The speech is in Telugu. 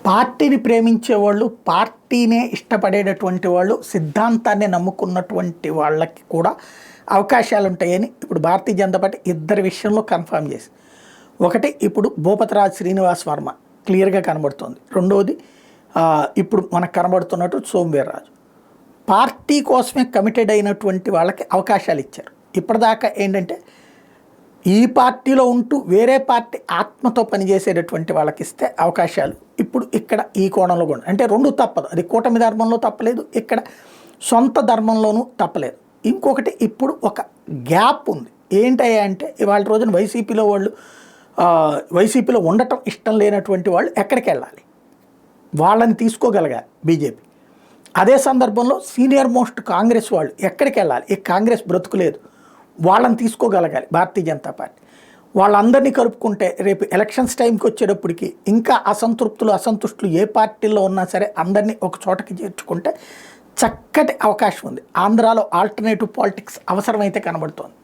పార్టీని ప్రేమించే వాళ్ళు, పార్టీనే ఇష్టపడేటటువంటి వాళ్ళు, సిద్ధాంతాన్ని నమ్ముకున్నటువంటి వాళ్ళకి కూడా అవకాశాలు ఉంటాయని ఇప్పుడు భారతీయ జనతా పార్టీ ఇద్దరి విషయంలో కన్ఫర్మ్ చేసి, ఒకటి ఇప్పుడు భూపతిరాజు శ్రీనివాస్ వర్మ క్లియర్గా కనబడుతుంది. రెండవది ఇప్పుడు మనకు కనబడుతున్నట్టు సోమవీర్రాజు. పార్టీ కోసమే కమిటెడ్ అయినటువంటి వాళ్ళకి అవకాశాలు ఇచ్చారు. ఇప్పటిదాకా ఏంటంటే ఈ పార్టీలో ఉంటూ వేరే పార్టీ ఆత్మతో పనిచేసేటటువంటి వాళ్ళకి ఇస్తే అవకాశాలు ఇప్పుడు ఇక్కడ ఈ కోణంలో కూడా అంటే రెండు తప్పదు. అది కూటమి ధర్మంలో తప్పలేదు, ఇక్కడ సొంత ధర్మంలోనూ తప్పలేదు. ఇంకొకటి ఇప్పుడు ఒక గ్యాప్ ఉంది. ఏంటయ్యా అంటే ఇవాళ రోజున వైసీపీలో ఉండటం ఇష్టం లేనటువంటి వాళ్ళు ఎక్కడికి వెళ్ళాలి, వాళ్ళని తీసుకోగలగాలి బీజేపీ. అదే సందర్భంలో సీనియర్ మోస్ట్ కాంగ్రెస్ వాళ్ళు ఎక్కడికి వెళ్ళాలి, ఈ కాంగ్రెస్ బ్రతుకులేదు, వాళ్ళని తీసుకోగలగాలి భారతీయ జనతా పార్టీ. వాళ్ళందరినీ కలుపుకుంటే రేపు ఎలక్షన్స్ టైంకి వచ్చేటప్పటికి ఇంకా అసంతుష్టులు ఏ పార్టీల్లో ఉన్నా సరే అందరినీ ఒక చోటకి చేర్చుకుంటే చక్కటి అవకాశం ఉంది. ఆంధ్రాలో ఆల్టర్నేటివ్ పాలిటిక్స్ అవసరమైతే కనబడుతోంది.